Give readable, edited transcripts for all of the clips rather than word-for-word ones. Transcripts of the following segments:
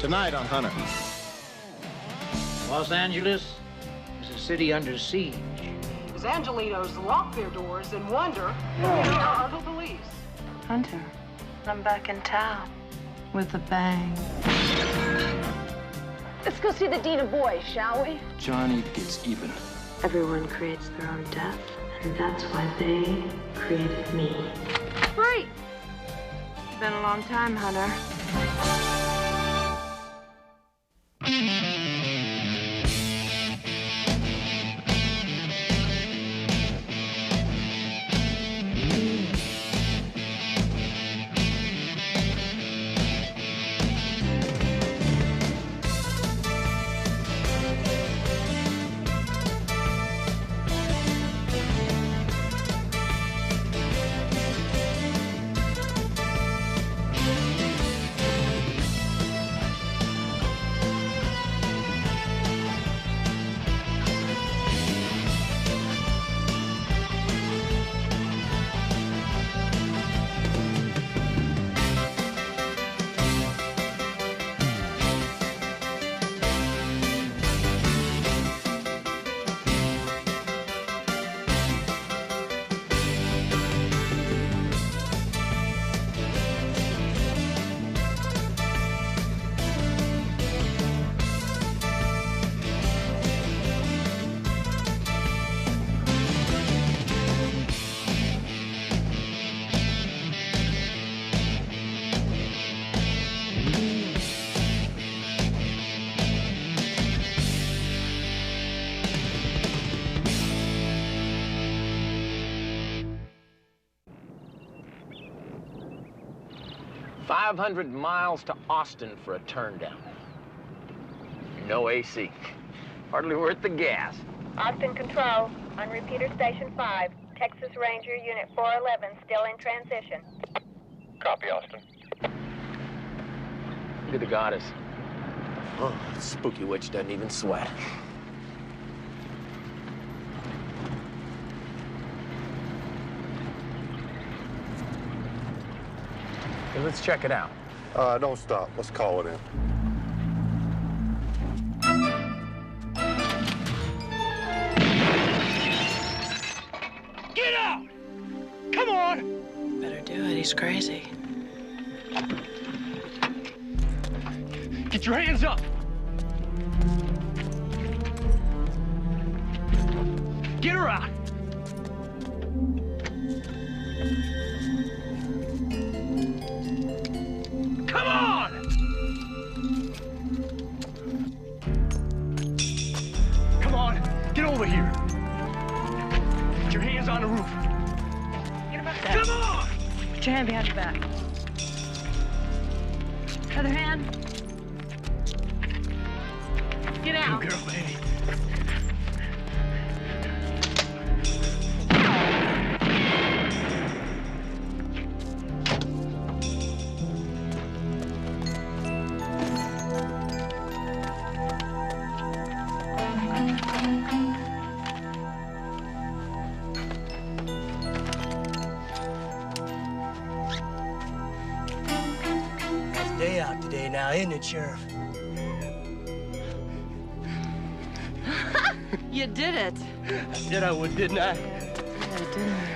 Tonight on Hunter. Los Angeles is a city under siege. As Angelinos lock their doors and wonder where are the police. Hunter, I'm back in town with a bang. Let's go see the Dean of Boys, shall we? Johnny gets even. Everyone creates their own death, and that's why they created me. Free! It's been a long time, Hunter. $500 miles to Austin for a turn down. No AC. Hardly worth the gas. Austin Control, on repeater station 5, Texas Ranger Unit 411, still in transition. Copy, Austin. Look at the goddess. Oh, spooky witch doesn't even sweat. Okay, let's check it out. Don't stop. Let's call it in. Get out! Come on! Better do it, he's crazy. Get your hands up! Get her out! Come on! Come on, get over here. Get your hands on the roof. Get about that. Come on! Put your hand behind your back. Other hand. Get out. Good girl, baby. Nice day out today now, isn't it, Sheriff? You did it. I said I would, didn't I? Yeah, didn't you?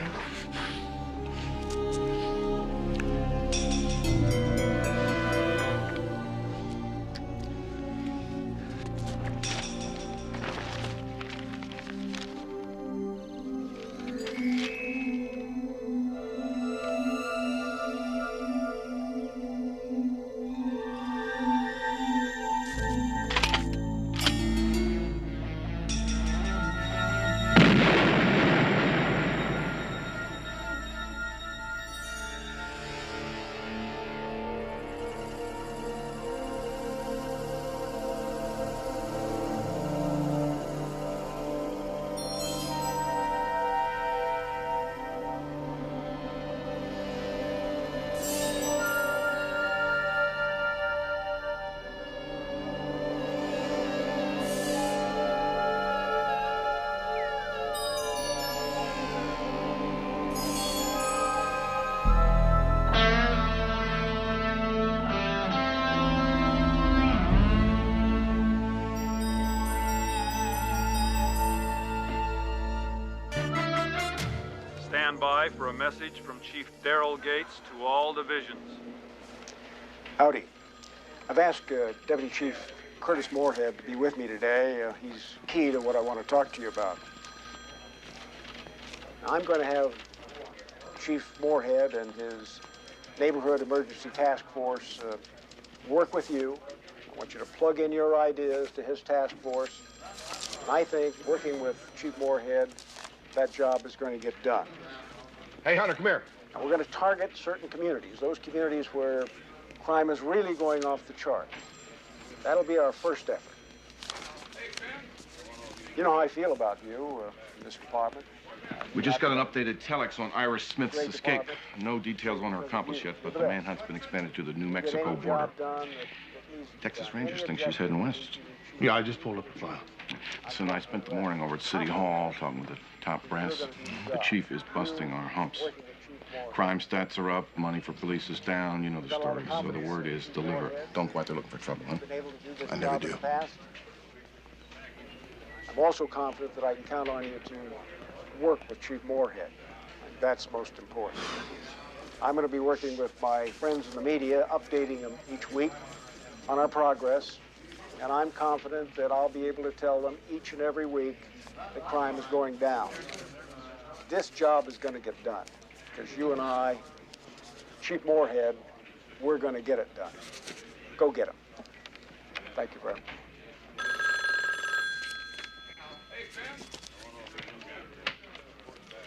by for a message from Chief Darrell Gates to all divisions. Howdy. I've asked Deputy Chief Curtis Moorhead to be with me today. He's key to what I want to talk to you about. Now, I'm going to have Chief Moorhead and his Neighborhood Emergency Task Force work with you. I want you to plug in your ideas to his task force. And I think working with Chief Moorhead, that job is going to get done. Hey, Hunter, come here. And we're going to target certain communities, those communities where crime is really going off the chart. That'll be our first effort. You know how I feel about you in this department. We just got an updated telex on Iris Smith's escape. No details on her accomplice yet, but the manhunt's been expanded to the New Mexico border. Texas Rangers think she's heading west. Yeah, I just pulled up the file. Listen, I spent the morning over at City Hall talking with the top brass. The chief is busting our humps. Crime stats are up, money for police is down. You know the story, so the word is deliver. Don't go out there looking for trouble, huh? I never do. I'm also confident that I can count on you to work with Chief Moorhead. That's most important. I'm going to be working with my friends in the media, updating them each week on our progress, and I'm confident that I'll be able to tell them each and every week that crime is going down. This job is going to get done, because you and I, Chief Moorhead, we're going to get it done. Go get him. Thank you very much.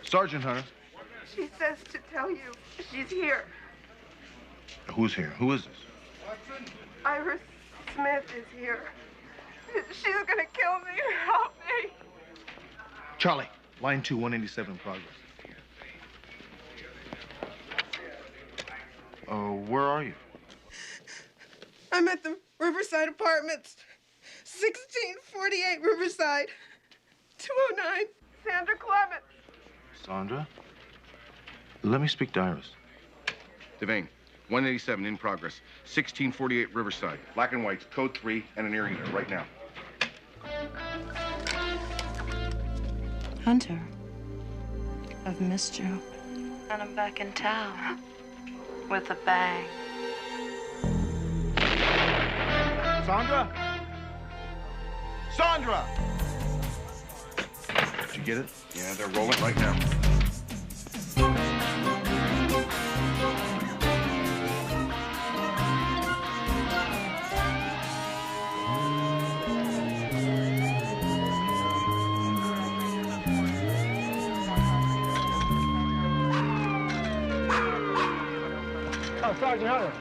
Sergeant Hunter. She says to tell you she's here. Who's here? Who is this? Iris Smith is here. She's gonna kill me. Help me. Charlie, line 2, 187 in progress. Where are you? I'm at the Riverside Apartments. 1648 Riverside. 209 Sandra Clements. Sandra? Let me speak to Iris. Devane, 187 in progress. 1648 Riverside. Black and white, code 3, and an ear heater right now. Hunter, I've missed you. And I'm back in town. With a bang. Sandra? Sandra! Did you get it? Yeah, they're rolling right now. Sergeant Hunter,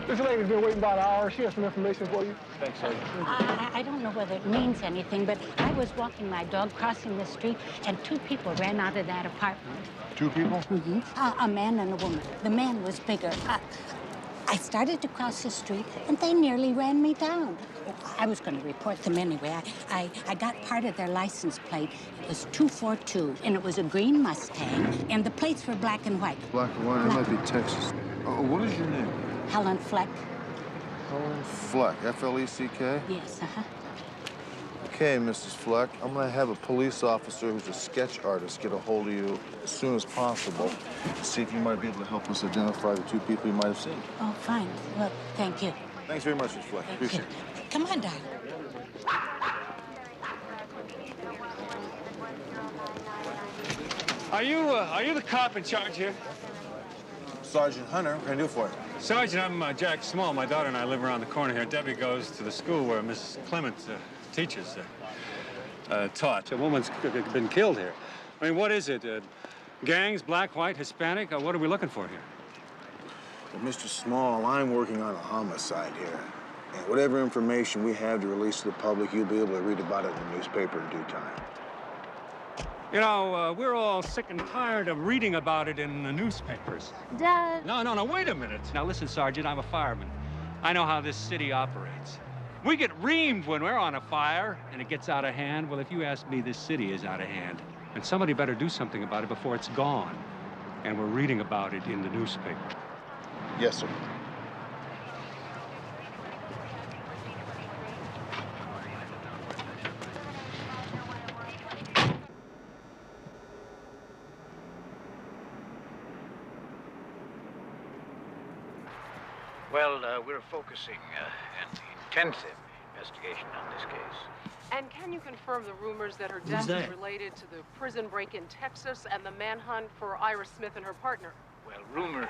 this lady's been waiting about an hour. She has some information for you. Thanks, Sergeant. I don't know whether it means anything, but I was walking my dog crossing the street, and 2 people ran out of that apartment. 2 people? Mm-hmm. A man and a woman. The man was bigger. I started to cross the street, and they nearly ran me down. I was going to report them anyway. I got part of their license plate. It was 242, and it was a green Mustang, and the plates were black and white. Black and white? It might be Texas. What is your name? Helen Fleck. Helen Fleck. F-L-E-C-K? Yes, uh-huh. Okay, Mrs. Fleck. I'm going to have a police officer who's a sketch artist get a hold of you as soon as possible. See if you might be able to help us identify the 2 people you might have seen. Oh, fine. Well, thank you. Thanks very much, Mrs. Fleck. Appreciate it. Come on, darling. Are you the cop in charge here? Sergeant Hunter, what can I do for you? Sergeant, I'm Jack Small. My daughter and I live around the corner here. Debbie goes to the school where Miss Clements teaches, taught. A woman's been killed here. I mean, what is it? Gangs, black, white, Hispanic? What are we looking for here? Well, Mr. Small, I'm working on a homicide here. And whatever information we have to release to the public, you'll be able to read about it in the newspaper in due time. You know, we're all sick and tired of reading about it in the newspapers. Dad. No, wait a minute. Now, listen, Sergeant, I'm a fireman. I know how this city operates. We get reamed when we're on a fire, and it gets out of hand. Well, if you ask me, this city is out of hand. And somebody better do something about it before it's gone. And we're reading about it in the newspaper. Yes, sir. Well, we're focusing an intensive investigation on this case. And can you confirm the rumors that her death is related to the prison break in Texas and the manhunt for Iris Smith and her partner? Well, rumors,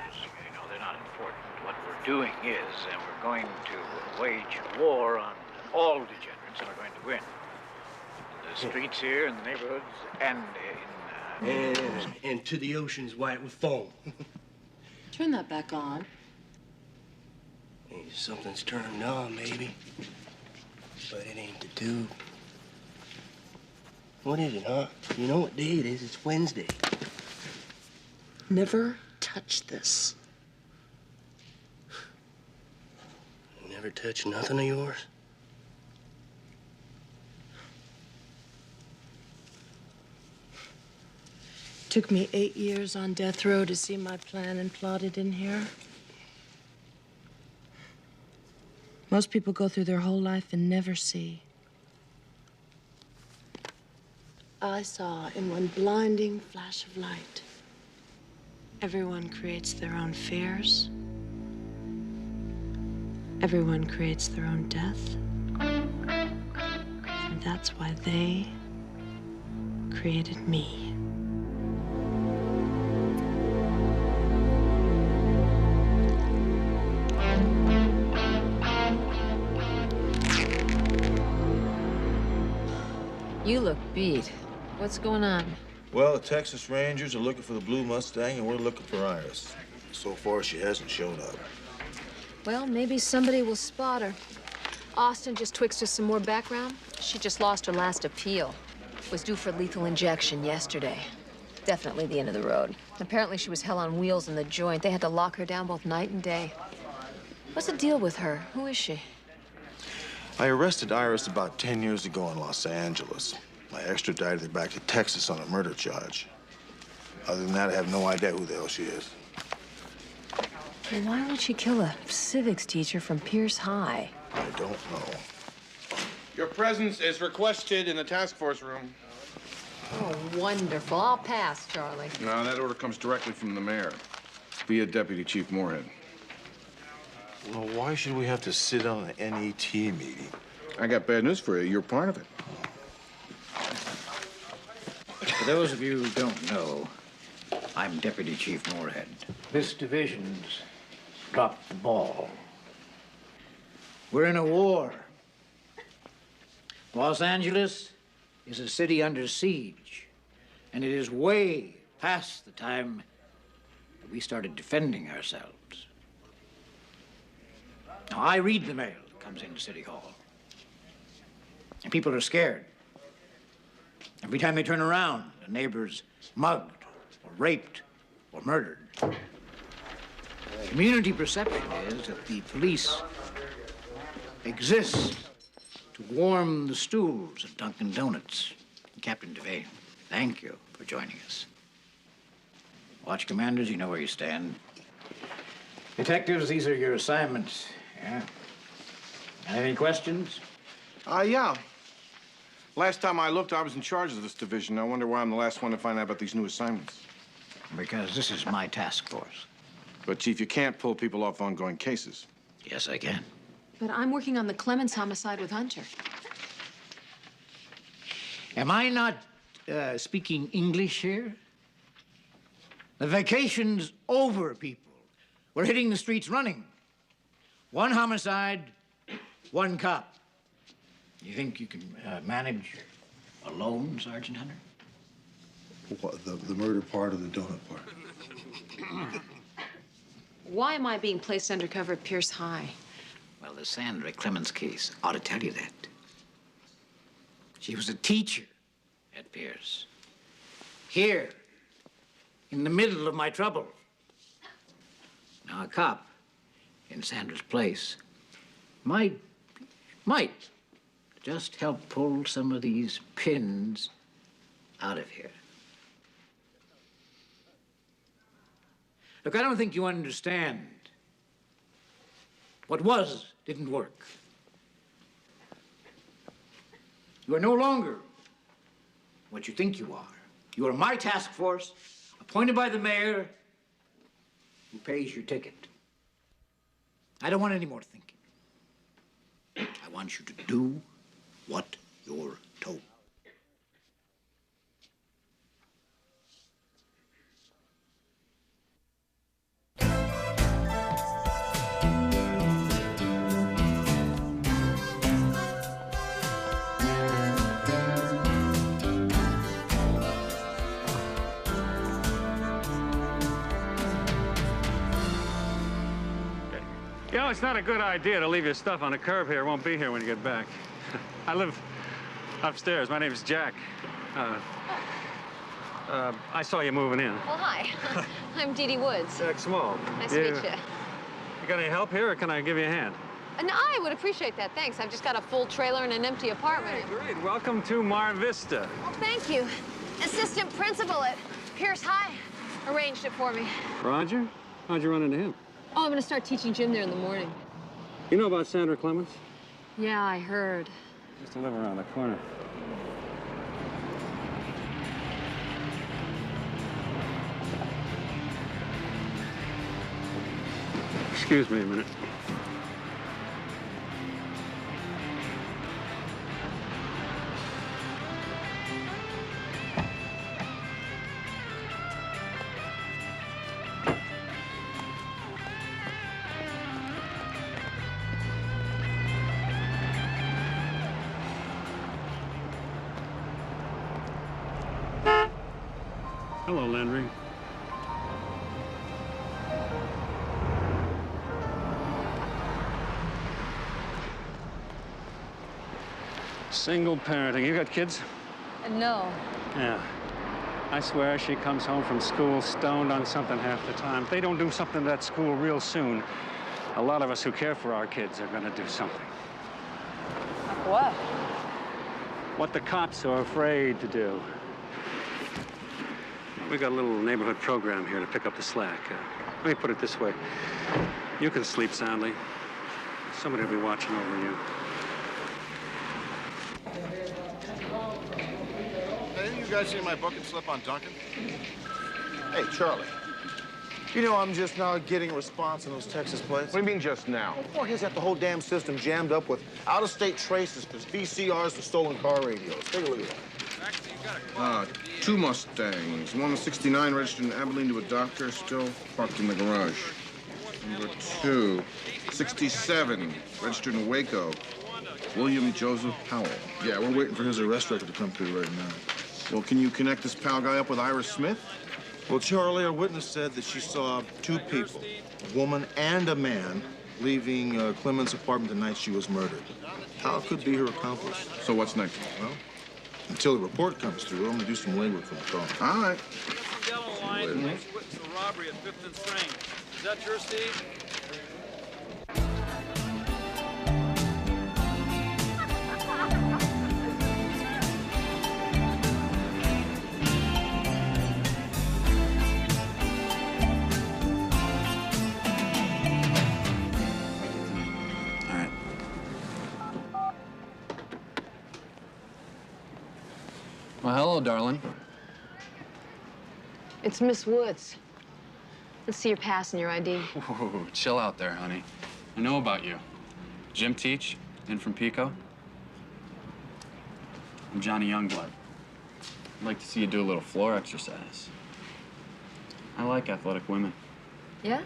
they're not important. What we're doing is, we're going to wage war on all degenerates, and we're going to win. In the streets here, in the neighborhoods, and into the oceans white with foam. Turn that back on. Hey, something's turned on, maybe. But it ain't the tube. What is it, huh? You know what day it is? It's Wednesday. Never touch this. Never touch nothing of yours? Took me 8 years on death row to see my plan and plotted in here. Most people go through their whole life and never see. I saw in one blinding flash of light. Everyone creates their own fears. Everyone creates their own death. And that's why they created me. You look beat. What's going on? Well, the Texas Rangers are looking for the blue Mustang, and we're looking for Iris. So far, she hasn't shown up. Well, maybe somebody will spot her. Austin just twixt us some more background. She just lost her last appeal. Was due for lethal injection yesterday. Definitely the end of the road. Apparently she was hell on wheels in the joint. They had to lock her down both night and day. What's the deal with her? Who is she? I arrested Iris about 10 years ago in Los Angeles. I extradited her back to Texas on a murder charge. Other than that, I have no idea who the hell she is. Well, why would she kill a civics teacher from Pierce High? I don't know. Your presence is requested in the task force room. Oh, wonderful. I'll pass, Charlie. No, that order comes directly from the mayor via Deputy Chief Moorhead. Well, why should we have to sit on an NET meeting? I got bad news for you. You're part of it. For those of you who don't know, I'm Deputy Chief Moorhead. This division's dropped the ball. We're in a war. Los Angeles is a city under siege, and it is way past the time that we started defending ourselves. Now, I read the mail that comes into City Hall, and people are scared. Every time they turn around, a neighbor's mugged or raped or murdered. Community perception is that the police exist to warm the stools at Dunkin' Donuts. Captain Devane, thank you for joining us. Watch commanders, you know where you stand. Detectives, these are your assignments. Yeah. Any questions? Yeah. Last time I looked, I was in charge of this division. I wonder why I'm the last one to find out about these new assignments. Because this is my task force. But, Chief, you can't pull people off ongoing cases. Yes, I can. But I'm working on the Clemens homicide with Hunter. Am I not speaking English here? The vacation's over, people. We're hitting the streets running. One homicide, one cop. You think you can manage alone, Sergeant Hunter? What, the murder part or the donut part? Why am I being placed undercover at Pierce High? Well, the Sandra Clemens case ought to tell you that. She was a teacher at Pierce. Here, in the middle of my trouble. Now, a cop in Sandra's place might just help pull some of these pins out of here. Look, I don't think you understand. What was didn't work. You are no longer what you think you are. You are my task force, appointed by the mayor, who pays your ticket. I don't want any more thinking. I want you to do what you're told. You know, it's not a good idea to leave your stuff on the curb here. It won't be here when you get back. I live upstairs. My name's Jack. I saw you moving in. Well, hi. I'm Dee Dee Woods. Jack Small. Nice to meet you. You got any help here, or can I give you a hand? And I would appreciate that, thanks. I've just got a full trailer and an empty apartment. Hey, great. Welcome to Mar Vista. Well, thank you. Assistant principal at Pierce High arranged it for me. Roger? How'd you run into him? Oh, I'm gonna start teaching gym there in the morning. You know about Sandra Clements? Yeah, I heard. Used to live around the corner. Excuse me a minute. Hello, Landry. Single parenting. You got kids? No. Yeah. I swear she comes home from school stoned on something half the time. If they don't do something at school real soon, a lot of us who care for our kids are gonna do something. Like what? What the cops are afraid to do. We got a little neighborhood program here to pick up the slack. Let me put it this way. You can sleep soundly. Somebody will be watching over you. Hey, you guys seen my bucket slip on Duncan? Hey, Charlie. You know I'm just now getting a response on those Texas plates? What do you mean just now? Before he's got the whole damn system jammed up with out-of-state traces for VCRs for stolen car radios. Take a look at that. 2 Mustangs. One was 69, registered in Abilene to a doctor, still parked in the garage. Number 2, 67, registered in Waco. William Joseph Powell. Yeah, we're waiting for his arrest record to come through right now. Well, can you connect this Powell guy up with Iris Smith? Well, Charlie, our witness said that she saw 2 people, a woman and a man, leaving Clemens' apartment the night she was murdered. Powell could be her accomplice. So what's next? Well, until the report comes through, I'm gonna do some legwork for the car. All right. Yellow line makes witness the robbery at 5th and Strange. Is that yours, Steve? Well, hello, darling. It's Miss Woods. Let's see your pass and your ID. Whoa, chill out there, honey. I know about you. Gym teach, in from Pico. I'm Johnny Youngblood. I'd like to see you do a little floor exercise. I like athletic women. Yeah?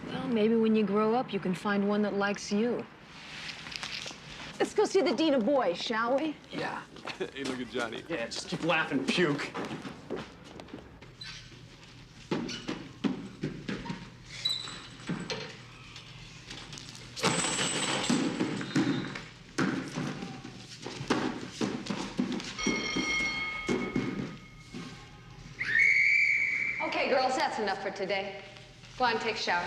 Well, maybe when you grow up, you can find one that likes you. Let's go see the Dean of Boys, shall we? Yeah. Hey, look at Johnny. Yeah, just keep laughing, puke. Okay, girls, that's enough for today. Go on, take a shower.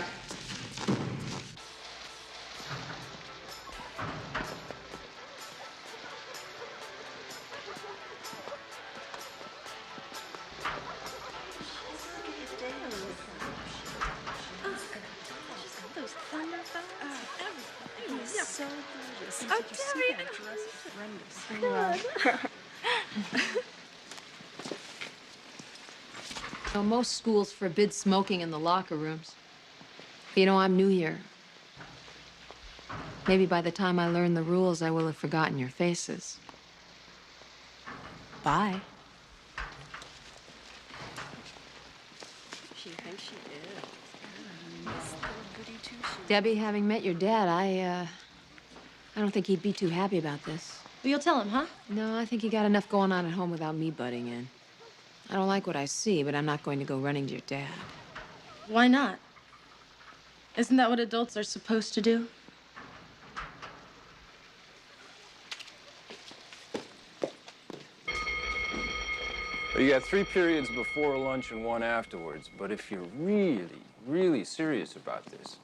Oh, Terry. Good. Most schools forbid smoking in the locker rooms. But, you know, I'm new here. Maybe by the time I learn the rules, I will have forgotten your faces. Bye. She thinks she is. Goody two-shoes. Debbie, having met your dad, I don't think he'd be too happy about this. Well, you'll tell him, huh? No, I think he got enough going on at home without me butting in. I don't like what I see, but I'm not going to go running to your dad. Why not? Isn't that what adults are supposed to do? You got 3 periods before lunch and 1 afterwards. But if you're really, really serious about this,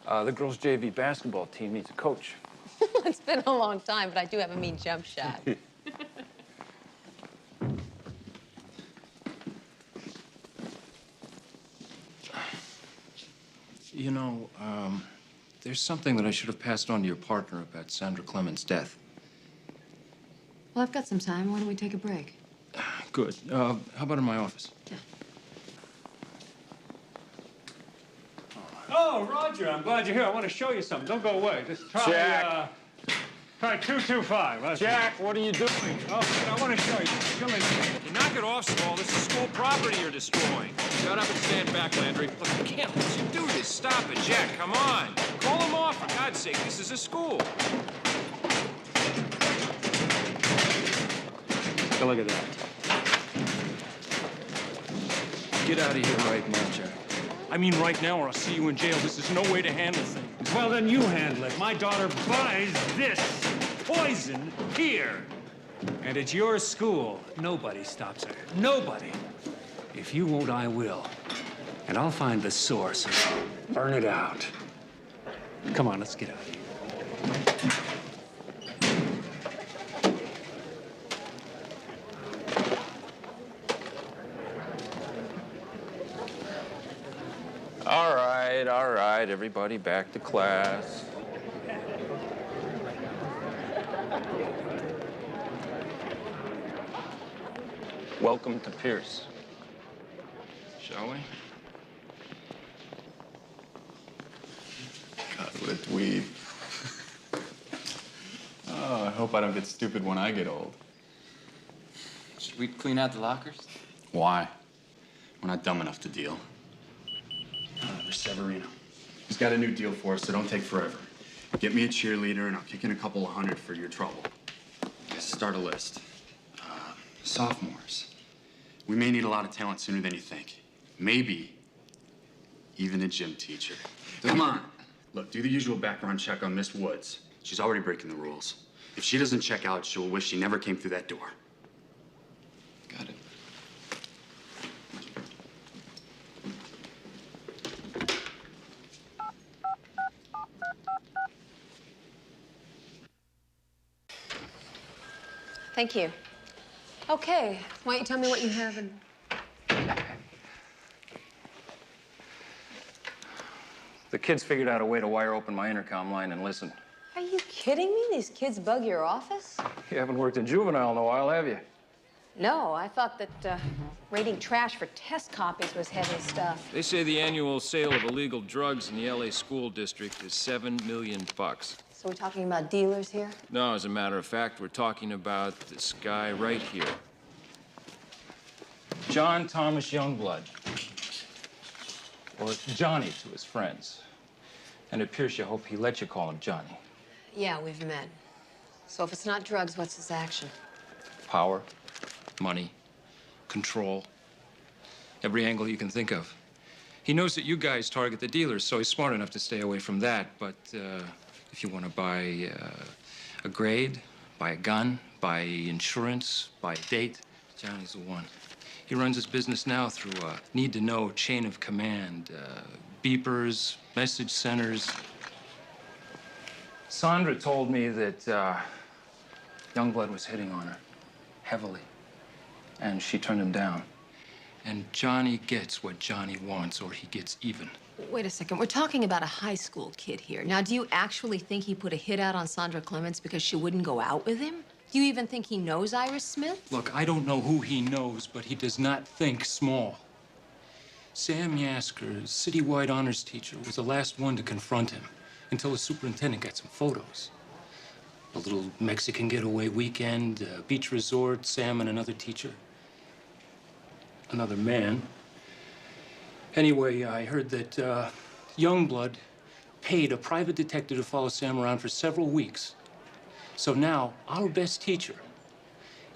the girls' JV basketball team needs a coach. It's been a long time, but I do have a mean jump shot. You know, there's something that I should have passed on to your partner about Sandra Clemens' death. Well, I've got some time. Why don't we take a break? Good. How about in my office? Yeah. Oh, Roger, I'm glad you're here. I want to show you something. Don't go away. Just try, Jack. Try 225. Jack, what are you doing? Oh, I want to show you. You knock it off, Small. This is school property you're destroying. Shut up and stand back, Landry. Look, I can't let you do this. Stop it, Jack. Come on. Call him off, for God's sake. This is a school. Take a look at that. Get out of here right now, Jack. I mean right now, or I'll see you in jail. This is no way to handle things. Well, then you handle it. My daughter buys this poison here. And it's your school. Nobody stops her. Nobody. If you won't, I will. And I'll find the source and burn it out. Come on, let's get out of here. All right, everybody back to class. Welcome to Pierce. Shall we? God, what a dweeb. Oh, I hope I don't get stupid when I get old. Should we clean out the lockers? Why? We're not dumb enough to deal. Severino. He's got a new deal for us, so don't take forever. Get me a cheerleader, and I'll kick in a couple of $100 for your trouble. Start a list. Sophomores. We may need a lot of talent sooner than you think. Maybe even a gym teacher. Come on. Look, do the usual background check on Miss Woods. She's already breaking the rules. If she doesn't check out, she'll wish she never came through that door. Got it. Thank you. Okay, why don't you tell me what you have in... The kids figured out a way to wire open my intercom line and listen. Are you kidding me? These kids bug your office? You haven't worked in juvenile in a while, have you? No, I thought that raiding trash for test copies was heavy stuff. They say the annual sale of illegal drugs in the LA school district is $7 million. So we're talking about dealers here? No, as a matter of fact, we're talking about this guy right here. John Thomas Youngblood. Or Johnny to his friends. And at Pierce, you hope he lets you call him Johnny. Yeah, we've met. So if it's not drugs, what's his action? Power, money, control. Every angle you can think of. He knows that you guys target the dealers, so he's smart enough to stay away from that. But if you want to buy a grade, buy a gun, buy insurance, buy a date, Johnny's the one. He runs his business now through a need-to-know chain of command, beepers, message centers. Sandra told me that Youngblood was hitting on her, heavily, and she turned him down. And Johnny gets what Johnny wants, or he gets even. Wait a second, we're talking about a high school kid here. Now, do you actually think he put a hit out on Sandra Clemens because she wouldn't go out with him? Do you even think he knows Iris Smith? Look, I don't know who he knows, but he does not think small. Sam Yasker, citywide honors teacher, was the last one to confront him. until the superintendent got some photos. A little Mexican getaway weekend, beach resort, Sam and another teacher. Another man. Anyway, I heard that Youngblood paid a private detective to follow Sam around for several weeks. So now, our best teacher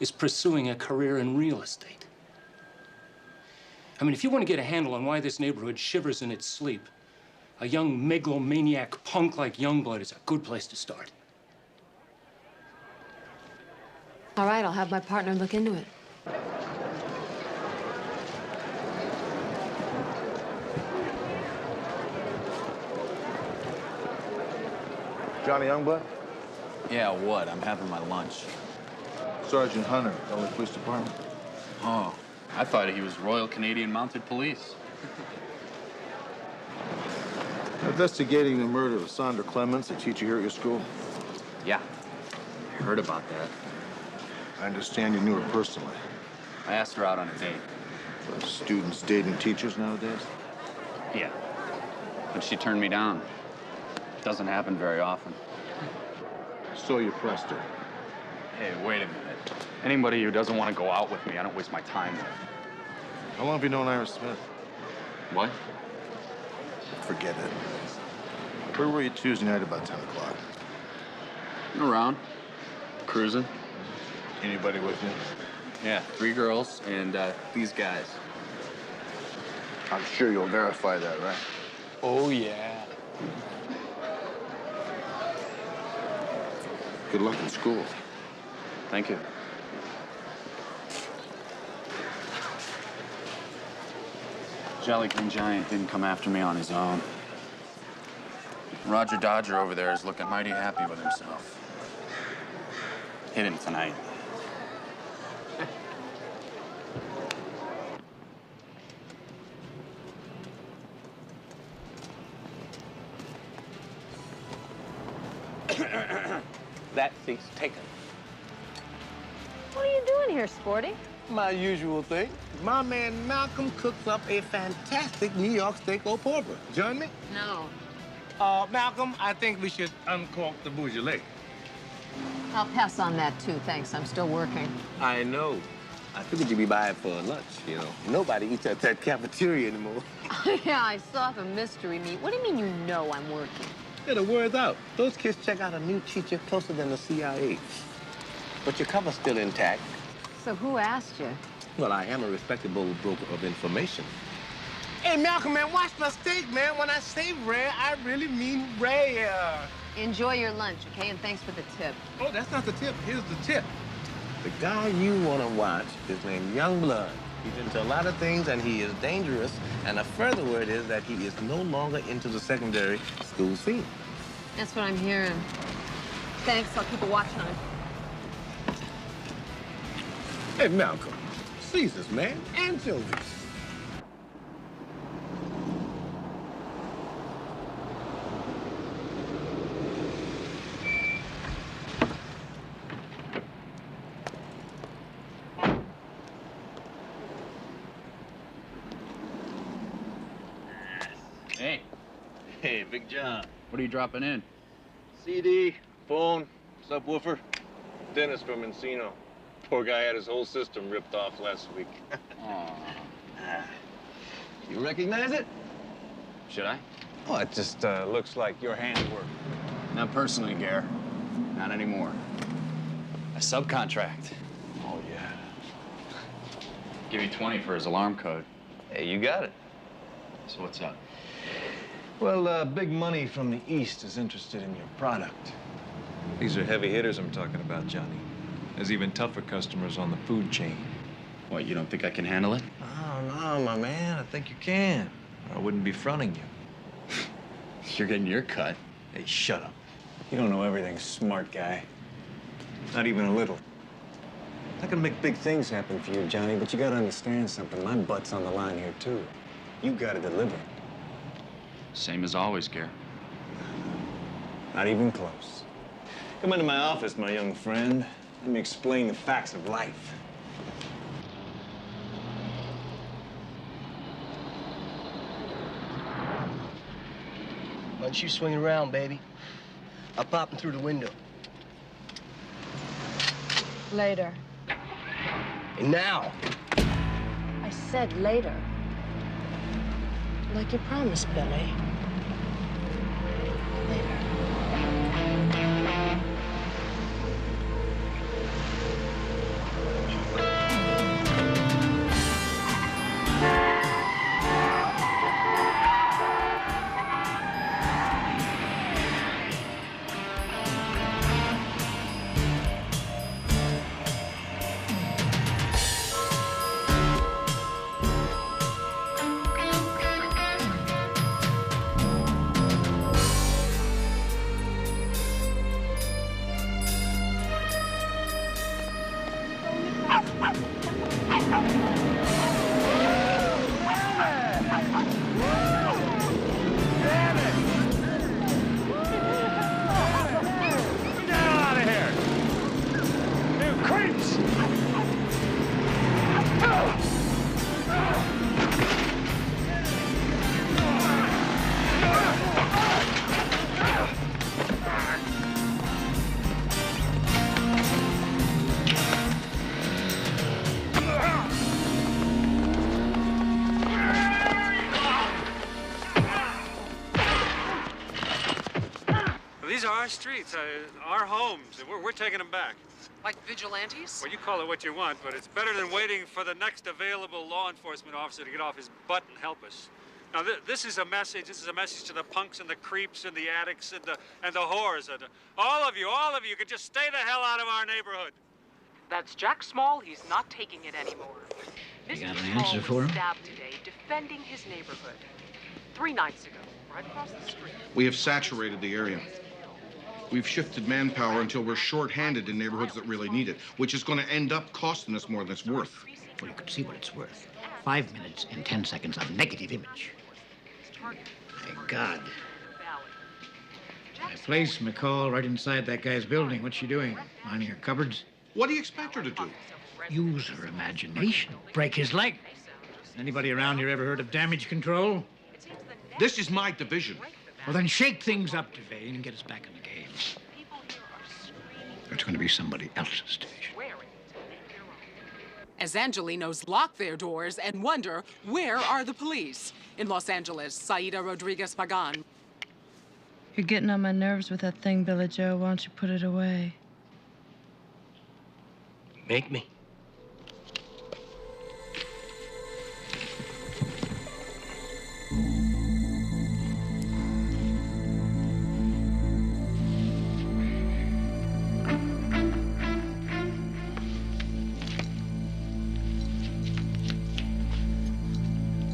is pursuing a career in real estate. I mean, if you want to get a handle on why this neighborhood shivers in its sleep, a young megalomaniac punk like Youngblood is a good place to start. All right, I'll have my partner look into it. Johnny Youngblood? Yeah, what? I'm having my lunch. Sergeant Hunter, LA Police Department. Oh, I thought he was Royal Canadian Mounted Police. Investigating the murder of Sandra Clements, a teacher here at your school? Yeah, I heard about that. I understand you knew her personally. I asked her out on a date. Are students dating teachers nowadays? Yeah, but she turned me down. Doesn't happen very often. So you pressed her. Hey, wait a minute. Anybody who doesn't want to go out with me, I don't waste my time with. How long have you known Iris Smith? What? Forget it. Where were you Tuesday night about 10 o'clock? Around. Cruising. Anybody with you? Yeah, 3 girls and these guys. I'm sure you'll verify that, right? Oh, yeah. Good luck in school. Thank you. Jolly Green Giant didn't come after me on his own. Roger Dodger over there is looking mighty happy with himself. Hit him tonight. That seat's taken. What are you doing here, Sporty? My usual thing. My man Malcolm cooks up a fantastic New York steak au poivre. Join me? No. Malcolm, I think we should uncork the Beaujolais. I'll pass on that, too, thanks. I'm still working. I know. I figured you'd be by it for lunch, you know. Nobody eats at that cafeteria anymore. Yeah, I still have a mystery meat. What do you mean you know I'm working? Yeah, the word's out. Those kids check out a new teacher closer than the CIA. But your cover's still intact. So who asked you? Well, I am a respectable broker of information. Hey, Malcolm, man, watch my steak, man. When I say rare, I really mean rare. Enjoy your lunch, okay? And thanks for the tip. Oh, that's not the tip. Here's the tip. The guy you want to watch is named Youngblood. He's into a lot of things, and he is dangerous. And a further word is that he is no longer into the secondary school scene. That's what I'm hearing. Thanks. I'll keep a watch on him. Hey, Malcolm. Caesar's, man. Anchovies. Hey. Hey, Big John. What are you dropping in? CD, phone, subwoofer. Dennis from Encino. Poor guy had his whole system ripped off last week. You recognize it? Should I? Oh, it just looks like your handiwork. Not personally, Gare. Not anymore. A subcontract. Oh, yeah. Give you 20 for his alarm code. Hey, you got it. So what's up? Well, big money from the East is interested in your product. These are heavy hitters I'm talking about, Johnny. There's even tougher customers on the food chain. What, you don't think I can handle it? Oh, no, my man. I think you can. Or I wouldn't be fronting you. You're getting your cut. Hey, shut up. You don't know everything, smart guy. Not even a little. I can make big things happen for you, Johnny, but you gotta understand something. My butt's on the line here, too. You gotta deliver. Same as always, Gare. Not even close. Come into my office, my young friend. Let me explain the facts of life. don't you swing around, baby? I'll pop him through the window. Later. And now. I said later. Like you promised, Billy. These are our streets, our homes, and we're taking them back. Like vigilantes? Well, you call it what you want, but it's better than waiting for the next available law enforcement officer to get off his butt and help us. Now, this is a message. This is a message to the punks and the creeps and the addicts and the whores. And all of you can just stay the hell out of our neighborhood. That's Jack Small. He's not taking it anymore. You got Mr. an Small answer was for him? stabbed today defending his neighborhood. 3 nights ago, right across the street. We have saturated the area. We've shifted manpower until we're short-handed in neighborhoods that really need it, which is going to end up costing us more than it's worth. Well, you can see what it's worth. 5 minutes and 10 seconds of negative image. My God. My place, McCall, right inside that guy's building. What's she doing? Lining her cupboards? What do you expect her to do? Use her imagination. Break his leg. Anybody around here ever heard of damage control? This is my division. Well, then shake things up, Devane, and get us back in the game. It's going to be somebody else's division. As Angelinos lock their doors and wonder, where are the police? In Los Angeles, Saida Rodriguez Pagan. You're getting on my nerves with that thing, Billy Joe. Why don't you put it away? Make me.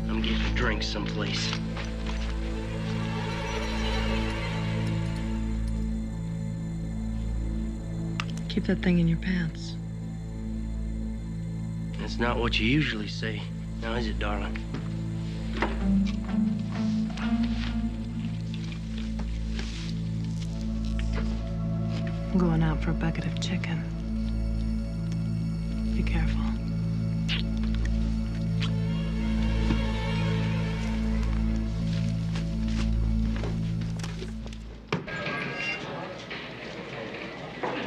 I'm getting a drink someplace. Keep that thing in your pants. That's not what you usually say. Now is it, darling? I'm going out for a bucket of chicken. Be careful.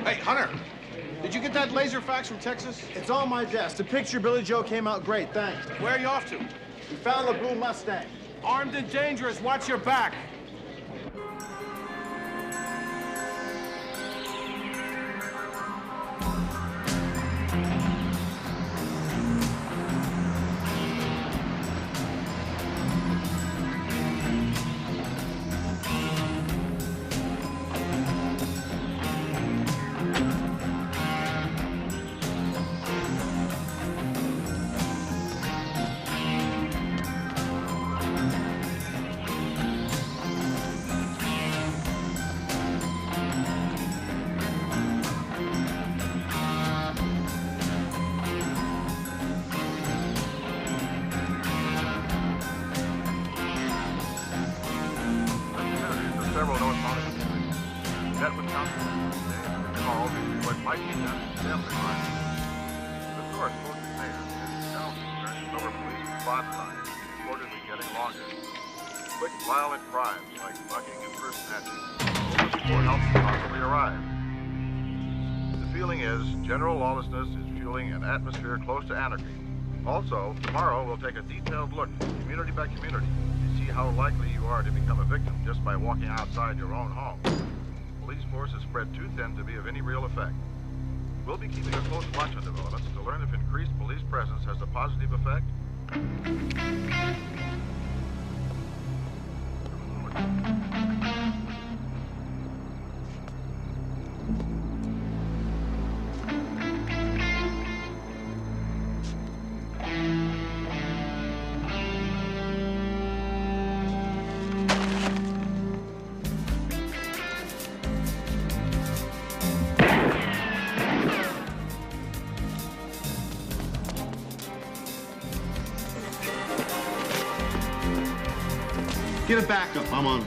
Hey, Hunter, did you get that laser fax from Texas? It's on my desk. The picture Billy Joe came out great, thanks. Where are you off to? We found the blue Mustang. Armed and dangerous, watch your back. Several North Hollywood. That would count involved in what might be done to them in mind. The source posted mayor is now concerned over police spot signs reportedly getting longer. quick, violent crimes like bucking and purse snatching, will the courthouse possibly arrive? The feeling is general lawlessness is fueling an atmosphere close to anarchy. Also, tomorrow we'll take a detailed look, community by community, to see how likely you are to become a victim just by walking outside your own home. Police force is spread too thin to be of any real effect. We'll be keeping a close watch on developments to learn if increased police presence has a positive effect. Get a backup. I'm on.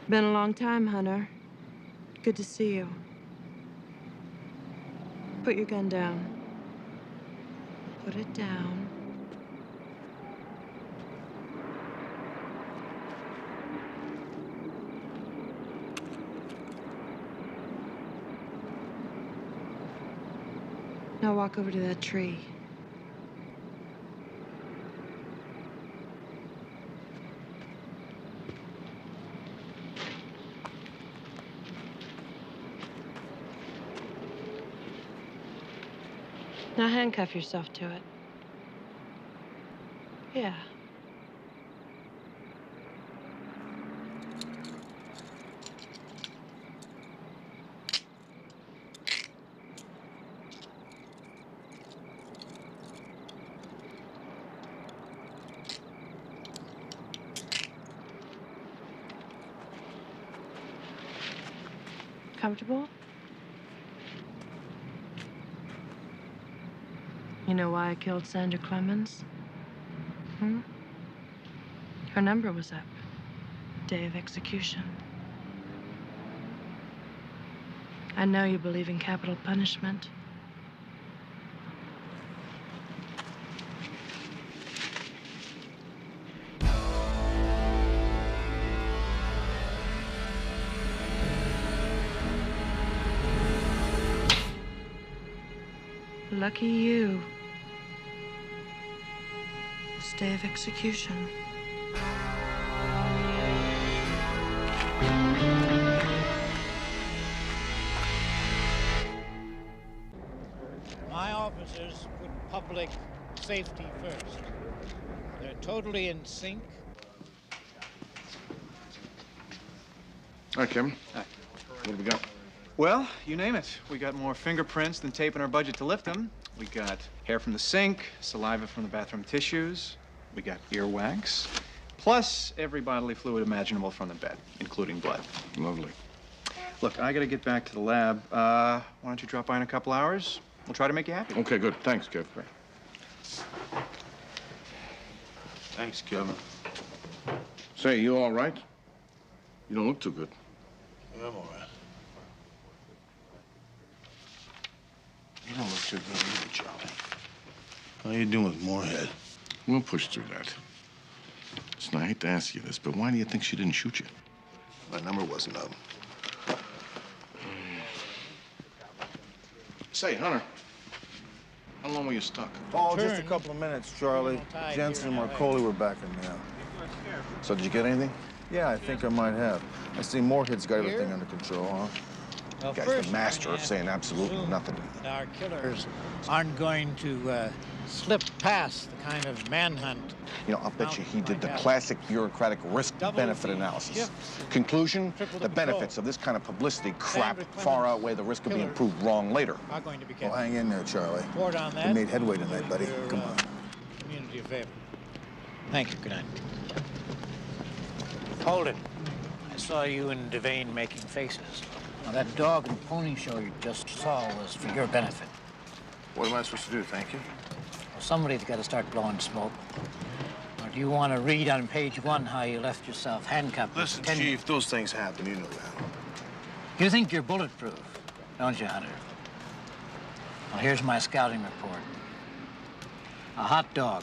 Been a long time, Hunter. Good to see you. Put your gun down. Put it down. Now walk over to that tree. Now handcuff yourself to it. Yeah. Comfortable? You know why I killed Sandra Clemens? Her number was up. Day of execution. I know you believe in capital punishment. Lucky you. Day of execution. My officers put public safety first. They're totally in sync. All right, Kevin. Hi. What do we got? Well, you name it. We got more fingerprints than tape in our budget to lift them. We got hair from the sink, saliva from the bathroom tissues. We got earwax, plus every bodily fluid imaginable from the bed, including blood. Lovely. Look, I gotta get back to the lab. Why don't you drop by in a couple hours? We'll try to make you happy. Okay, good. Thanks, Kev. Great. Thanks, Kevin. Say, you all right? You don't look too good. I'm all right. You don't look too good either, Charlie. How you doing with Moorhead? We'll push through that. Listen, I hate to ask you this, but why do you think she didn't shoot you? My number wasn't up. Say, Hunter, how long were you stuck? Oh, just a couple of minutes, Charlie. Jensen and Marcoli were back in there. So, did you get anything? Yeah, I think I might have. I see Moorhead's got everything under control, huh? Well, Guy's first, the master of saying absolutely nothing. that our killers aren't going to slip past the kind of manhunt. You know, I'll bet you he did the classic bureaucratic risk-benefit analysis. Conclusion, the benefits of this kind of publicity crap far outweigh the risk of being proved wrong later. Are going to be Well, hang in there, Charlie. Report on that. You made headway tonight, buddy. Come on. Community a favor. Thank you. Good night. Hold it. I saw you and Devane making faces. Now, that dog and pony show you just saw was for your benefit. What am I supposed to do? Thank you. Well, somebody's got to start blowing smoke. Or do you want to read on page 1 how you left yourself handcuffed? Listen, Chief, those things happen. You know that. You think you're bulletproof, don't you, Hunter? Well, here's my scouting report. A hot dog.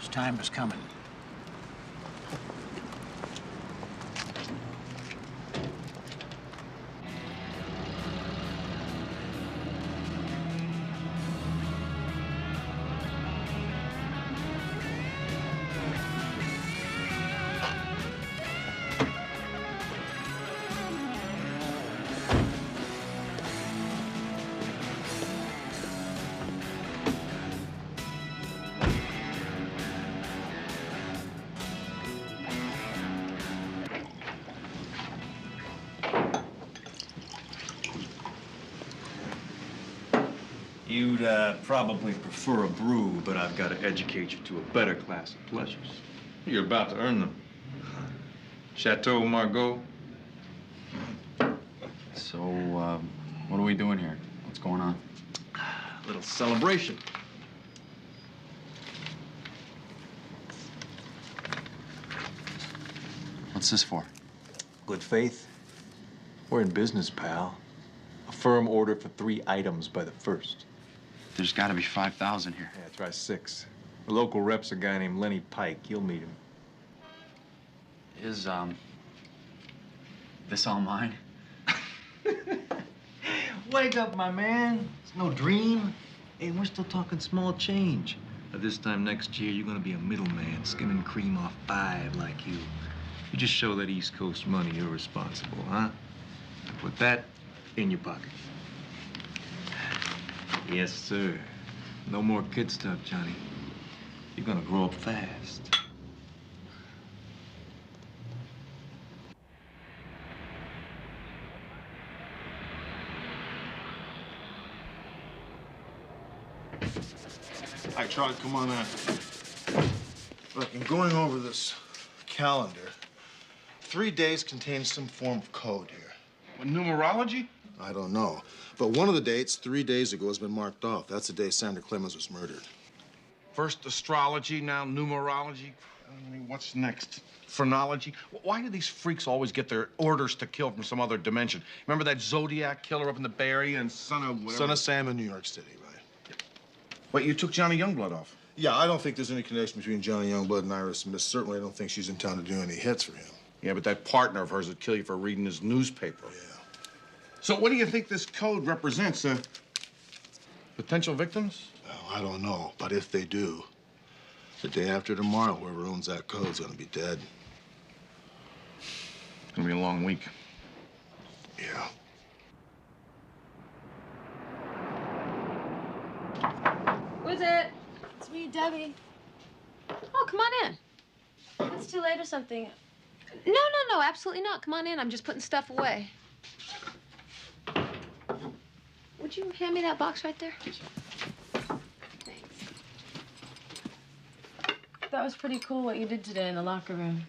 His time is coming. You'd probably prefer a brew, but I've got to educate you to a better class of pleasures. You're about to earn them. Chateau Margaux. So, what are we doing here? What's going on? A little celebration. What's this for? Good faith. We're in business, pal. A firm order for 3 items by the 1st. There's got to be 5,000 here. Yeah, try 6. The local rep's a guy named Lenny Pike. You'll meet him. Is, this all mine? Wake up, my man. It's no dream. Hey, we're still talking small change. But this time next year, you're gonna be a middleman, skimming cream off 5 like you. You just show that East Coast money you're responsible, huh? Put that in your pocket. Yes, sir. No more kid stuff, Johnny. You're gonna grow up fast. All right, Charlie, come on in. Look, in going over this calendar, 3 days contains some form of code here. What, numerology? I don't know. But one of the dates, 3 days ago, has been marked off. That's the day Sandra Clemens was murdered. First astrology, now numerology. I mean, what's next? Phrenology? Why do these freaks always get their orders to kill from some other dimension? Remember that Zodiac killer up in the Bay Area and Son of whatever? Son of Sam in New York City, right? Yeah. Wait, you took Johnny Youngblood off? Yeah, I don't think there's any connection between Johnny Youngblood and Iris Smith. Certainly, I don't think she's in town to do any hits for him. Yeah, but that partner of hers would kill you for reading his newspaper. Yeah. So what do you think this code represents? Potential victims? Well, I don't know, but if they do, the day after tomorrow, whoever owns that code's gonna be dead. It's gonna be a long week. Yeah. Who's it? It's me, Debbie. Oh, come on in. It's too late or something. No, absolutely not. Come on in. I'm just putting stuff away. Would you hand me that box right there? Thanks. That was pretty cool what you did today in the locker room.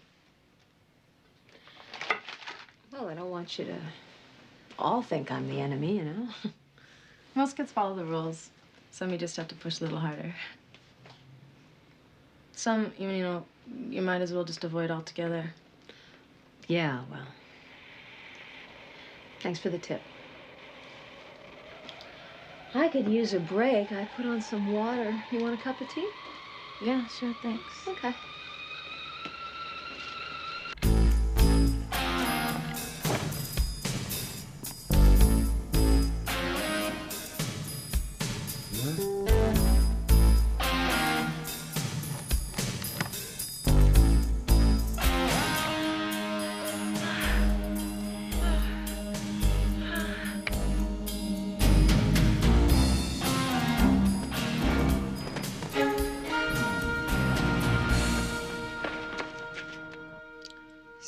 Well, I don't want you to all think I'm the enemy, you know? Most kids follow the rules. Some you just have to push a little harder. Some, you know, you might as well just avoid altogether. Yeah, well. Thanks for the tip. I could use a break. I put on some water. You want a cup of tea? Yeah, sure, thanks. Okay.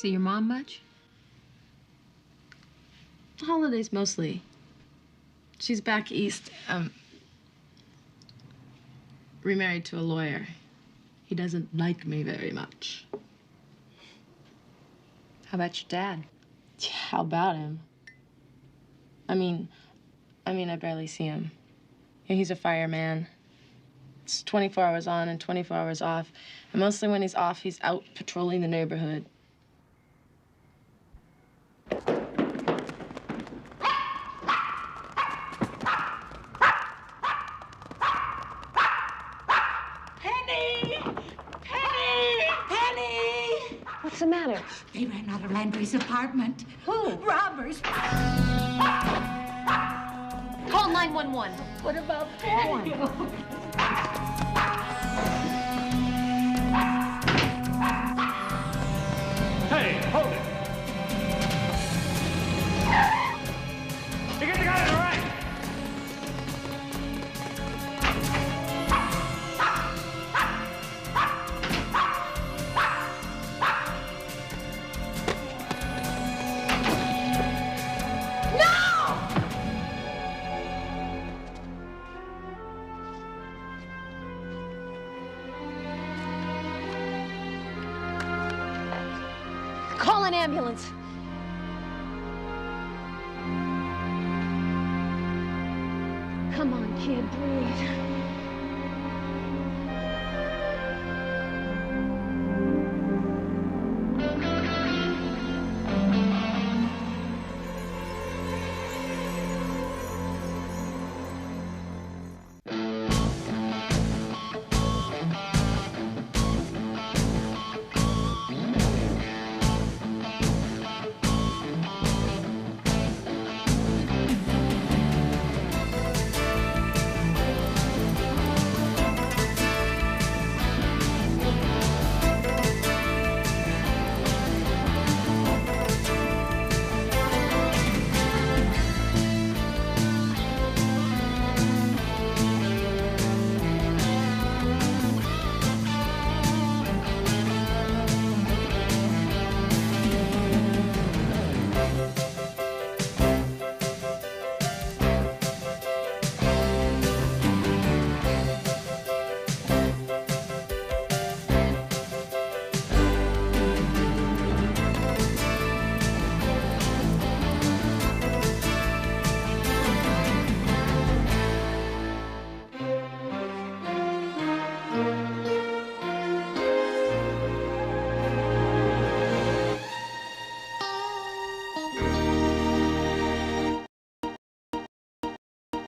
See your mom much? Holidays mostly. She's back east, remarried to a lawyer. He doesn't like me very much. How about your dad? Yeah, how about him? I mean, I barely see him. Yeah, he's a fireman. It's 24 hours on and 24 hours off. And mostly when he's off, he's out patrolling the neighborhood. What's the matter? They ran out of Landry's apartment. Who? Robbers. Call 911. What about Patty? Hey, hold it! You get the guy on the right! Call an ambulance. Come on, kid, breathe.